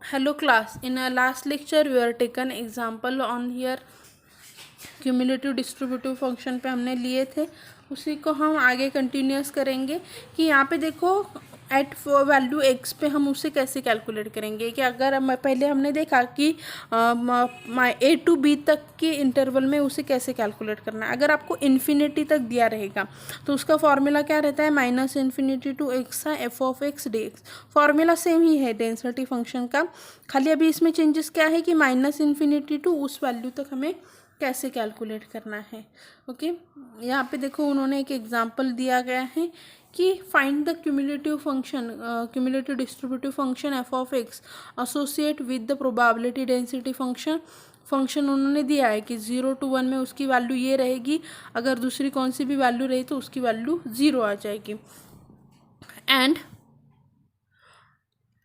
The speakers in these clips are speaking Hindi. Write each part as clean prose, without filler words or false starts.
Hello class. In our last lecture we were taken example on here cumulative distributive function पे हमने लिए थे, उसी को हम आगे कंटिन्यूस करेंगे कि यहाँ पे देखो एट वैल्यू एक्स पे हम उसे कैसे कैलकुलेट करेंगे। कि अगर पहले हमने देखा कि ए टू बी तक के इंटरवल में उसे कैसे कैलकुलेट करना है। अगर आपको इन्फिनिटी तक दिया रहेगा तो उसका फॉर्मूला क्या रहता है, माइनस इन्फिनिटी टू एक्स है f of x d x. Formula same ही है डेंसिटी फंक्शन का, खाली अभी इसमें चेंजेस क्या है कि माइनस इन्फिनिटी टू उस वैल्यू तक हमें कैसे कैलकुलेट करना है। ओके, यहाँ पे देखो उन्होंने एक एग्जांपल दिया गया है कि find the cumulative function cumulative distributive function F of x associate with the probability density function उन्होंने दिया है कि 0 to 1 में उसकी वैल्यू ये रहेगी, अगर दूसरी कौन सी भी वैल्यू रही तो उसकी वैल्यू 0 आ जाएगी। And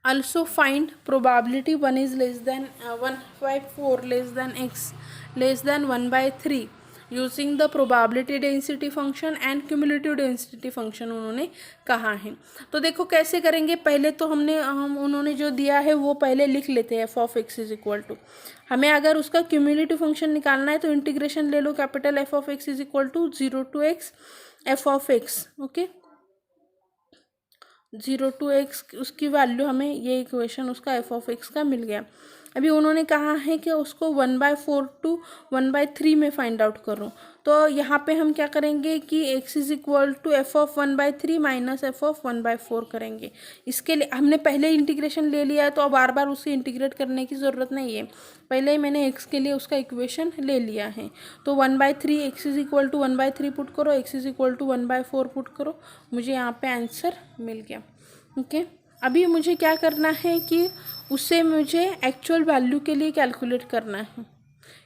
also find probability 1 is less than 1/4 less than x less than 1/3 using the probability density function and cumulative density function उन्होंने कहा है। तो देखो कैसे करेंगे, पहले तो हम उन्होंने जो दिया है वो पहले लिख लेते हैं। F of x is equal to, हमें अगर उसका क्यूमुलेटिव फंक्शन निकालना है तो इंटीग्रेशन ले लो, capital F of x is equal to 0 to x f of x. Okay, 0 to x उसकी वैल्यू हमें ये इक्वेशन उसका एफ ऑफ एक्स का मिल गया। अभी उन्होंने कहा है कि उसको 1/4 to 1/3 में फाइंड आउट करो। तो यहाँ पे हम क्या करेंगे कि x is equal to f of 1/3 minus f of 1/4 करेंगे। इसके लिए हमने पहले इंटीग्रेशन ले लिया है तो अब बार बार उसे इंटीग्रेट करने की ज़रूरत नहीं है, पहले ही मैंने x के लिए उसका इक्वेशन ले लिया है। तो 1/3 x is equal to 1/3 put करो, x is equal to 1/4 put करो, मुझे यहाँ पे आंसर मिल गया। ओके, अभी मुझे क्या करना है कि उससे मुझे एक्चुअल वैल्यू के लिए कैलकुलेट करना है।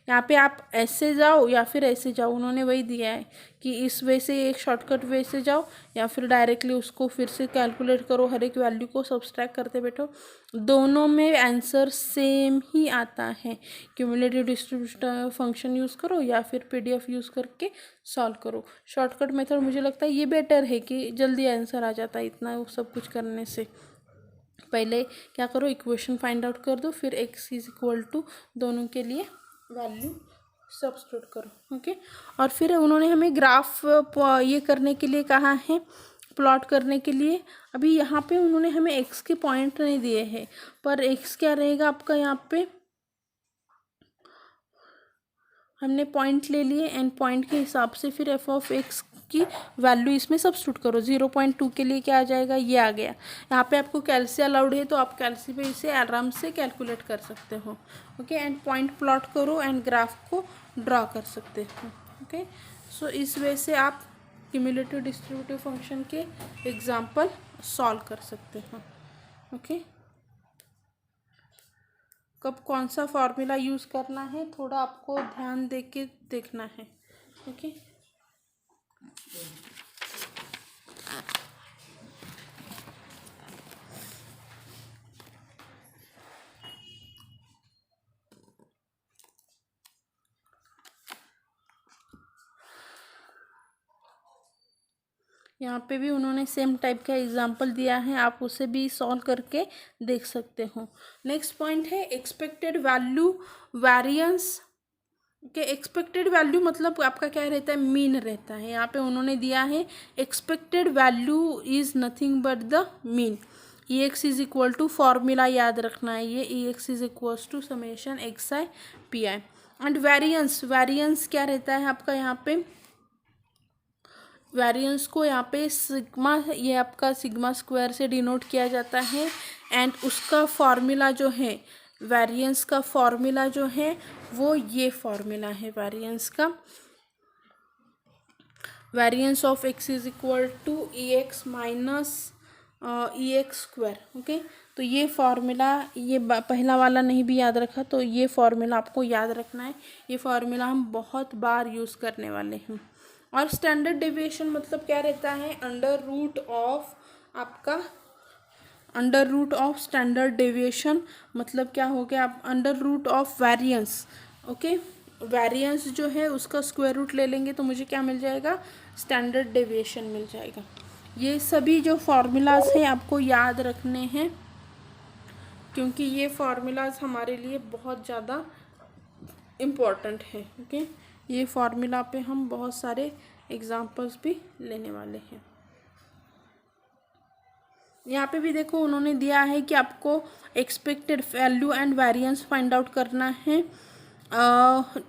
यहाँ पे आप ऐसे जाओ या फिर ऐसे जाओ, उन्होंने वही दिया है कि इस वे से एक शॉर्टकट वे से जाओ या फिर डायरेक्टली उसको फिर से कैलकुलेट करो, हर एक वैल्यू को सब्सट्रैक्ट करते बैठो, दोनों में आंसर सेम ही आता है। क्यूमुलेटिव डिस्ट्रीब्यूटिव फंक्शन यूज़ करो या फिर पीडीएफ यूज़ करके सॉल्व करो। शॉर्टकट मेथड मुझे लगता है ये बेटर है कि जल्दी आंसर आ जाता है, इतना वो सब कुछ करने से। पहले क्या करो, इक्वेशन फाइंड आउट कर दो, फिर एक्स इज इक्वल टू दोनों के लिए वैल्यू सब्स्टिट्यूट करो। ओके, और फिर उन्होंने हमें ग्राफ ये करने के लिए कहा है, प्लॉट करने के लिए। अभी यहाँ पे उन्होंने हमें एक्स के पॉइंट नहीं दिए हैं, पर एक्स क्या रहेगा आपका, यहाँ पे हमने पॉइंट ले लिए एंड पॉइंट के हिसाब से फिर एफ ऑफ एक्स की वैल्यू इसमें सब्स्टिट्यूट करो। 0.2 के लिए क्या आ जाएगा, ये आ गया। यहाँ पे आपको कैल्सी अलाउड है तो आप कैल्सी पे इसे आराम से कैलकुलेट कर सकते हो। ओके, एंड पॉइंट प्लॉट करो एंड ग्राफ को ड्रा कर सकते हो। ओके, सो इस वे से आप क्यूमुलेटिव डिस्ट्रीब्यूटिव फंक्शन के एग्जाम्पल सॉल्व कर सकते हो। ओके, कब कौन सा फॉर्मूला यूज़ करना है थोड़ा आपको ध्यान दे के देखना है। ओके, यहाँ पे भी उन्होंने सेम टाइप का एग्जाम्पल दिया है, आप उसे भी सॉल्व करके देख सकते हो। नेक्स्ट पॉइंट है एक्सपेक्टेड वैल्यू वेरिएंस। कि एक्सपेक्टेड वैल्यू मतलब आपका क्या रहता है, मीन रहता है। यहाँ पे उन्होंने दिया है expected value is nothing but the mean. E x is equal to formula याद रखना है, ये E x is equal to summation x i p i. And variance क्या रहता है आपका, यहाँ पे वेरिएंस को यहाँ पे सिग्मा, ये आपका सिग्मा स्क्वायर से डिनोट किया जाता है। एंड उसका फॉर्मूला जो है, वेरिएंस का फॉर्मूला जो है वो ये फॉर्मूला है वेरिएंस का, variance of x is equal to E x minus E x square. Okay, तो ये फॉर्मूला, ये पहला वाला नहीं भी याद रखा तो ये फॉर्मूला आपको याद रखना है। ये फॉर्मूला हम बहुत बार यूज़ करने वाले हैं। और स्टैंडर्ड डेविएशन मतलब क्या रहता है, अंडर रूट ऑफ आपका, under root of standard deviation मतलब क्या हो गया, आप under root of variance. Okay, variance जो है उसका स्क्वायर रूट ले लेंगे तो मुझे क्या मिल जाएगा, स्टैंडर्ड डेविएशन मिल जाएगा। ये सभी जो फॉर्मूलाज हैं आपको याद रखने हैं, क्योंकि ये फार्मूलाज हमारे लिए बहुत ज़्यादा इम्पोर्टेंट है। ओके, ये फार्मूला पे हम बहुत सारे एग्जांपल्स भी लेने वाले हैं। यहाँ पे भी देखो उन्होंने दिया है कि आपको expected value and variance find out करना है।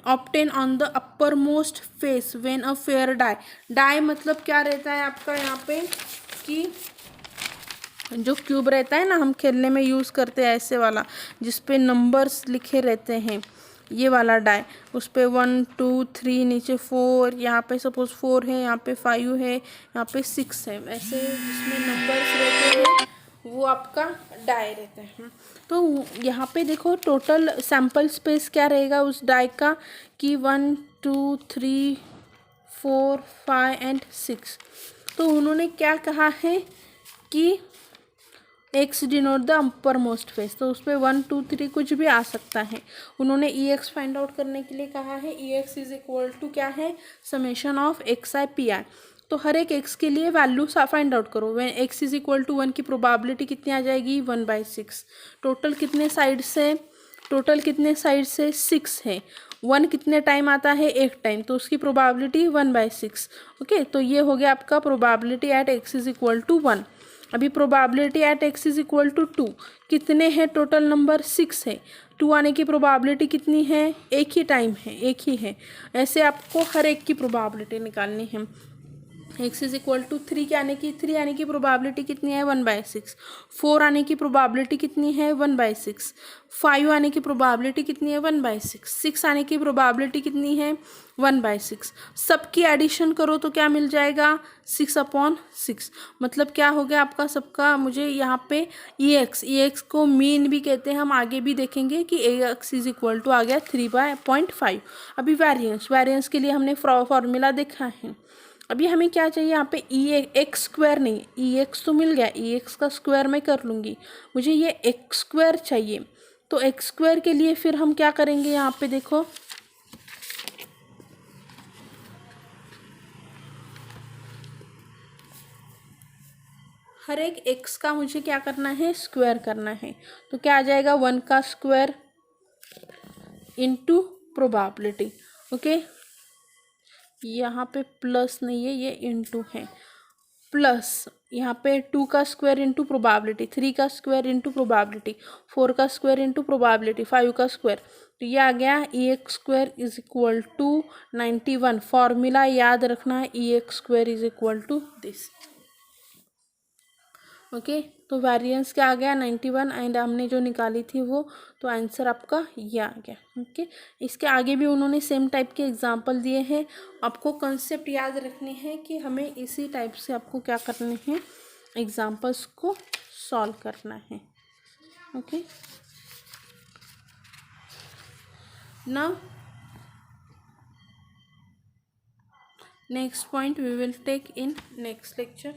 Obtain on the upper most face when a fair die मतलब क्या रहता है आपका यहाँ पे कि जो क्यूब रहता है ना, हम खेलने में यूज़ करते हैं ऐसे वाला, जिस पे नंबर्स लिखे रहते हैं, ये वाला डाई, उस पे 1 2 3 नीचे 4, यहाँ पे सपोज 4 है, यहाँ पे 5 है, यहाँ पे 6 है, ऐसे जिसमें नंबर्स रहते हैं वो आपका डाई रहता है। तो यहाँ पे देखो टोटल सैम्पल स्पेस क्या रहेगा उस डाई का कि 1 2 3 4 5 एंड 6। तो उन्होंने क्या कहा है कि x denote the upper most face, तो उस पर 1 2 3 कुछ भी आ सकता है। उन्होंने ई एक्स फाइंड आउट करने के लिए कहा है। E x is equal to क्या है, summation of x i p i. तो हर एक एक्स के लिए वैल्यू फाइंड आउट करो। When x is equal to 1 की प्रोबेबिलिटी कितनी आ जाएगी, 1/6। टोटल कितने साइड से, टोटल कितने साइड से 6 है। 1 कितने टाइम आता है, एक टाइम, तो उसकी प्रोबेबिलिटी 1/6। ओके, तो ये हो गया आपका probability at x is equal to 1। अभी probability at x is equal to 2, कितने हैं टोटल नंबर, 6 है। 2 आने की प्रोबेबिलिटी कितनी है, एक ही टाइम है, एक ही है। ऐसे आपको हर एक की प्रोबेबिलिटी निकालनी है। एक्स इज इक्वल टू 3 के आने की, 3 आने की प्रोबेबिलिटी कितनी है, 1/6। 4 आने की प्रोबेबिलिटी कितनी है, 1/6। 5 आने की प्रोबेबिलिटी कितनी है, 1/6। 6 आने की प्रोबेबिलिटी कितनी है, 1/6। सबकी एडिशन करो तो क्या मिल जाएगा, 6/6। मतलब क्या हो गया आपका सबका। मुझे यहाँ पे ई एक्स को मीन भी कहते हैं, हम आगे भी देखेंगे कि एक्स इज इक्वल टू आ गया 3/5। अभी वेरिएंस के लिए हमने फॉर्मूला देखा है। अभी हमें क्या चाहिए यहाँ पे, ई एक्स स्क्वायर नहीं, ई एक्स तो मिल गया, ई एक्स का स्क्वायर मैं कर लूँगी, मुझे ये एक्स स्क्वायर चाहिए। तो एक्स स्क्वायर के लिए फिर हम क्या करेंगे, यहाँ पे देखो हर एक एक्स का मुझे क्या करना है, स्क्वायर करना है। तो क्या आ जाएगा, 1 का स्क्वायर इंटू प्रोबेबिलिटी। ओके, यहाँ पे प्लस नहीं है, ये इंटू है, प्लस यहाँ पे 2 का स्क्वायर इंटू प्रोबेबिलिटी, 3 का स्क्वायर इंटू प्रोबेबिलिटी, 4 का स्क्वायर इंटू प्रोबेबिलिटी, 5 का स्क्वायर। तो ये आ गया E x square is equal to 91। Formula याद रखना है, E x square is equal to this. Okay, तो वेरिएंस क्या आ गया, 91, एंड हमने जो निकाली थी वो, तो आंसर आपका ये आ गया। ओके, इसके आगे भी उन्होंने सेम टाइप के एग्जांपल दिए हैं। आपको कंसेप्ट याद रखने हैं कि हमें इसी टाइप से आपको क्या करने हैं, एग्जांपल्स को सॉल्व करना है। Okay, now next point we will take in next lecture.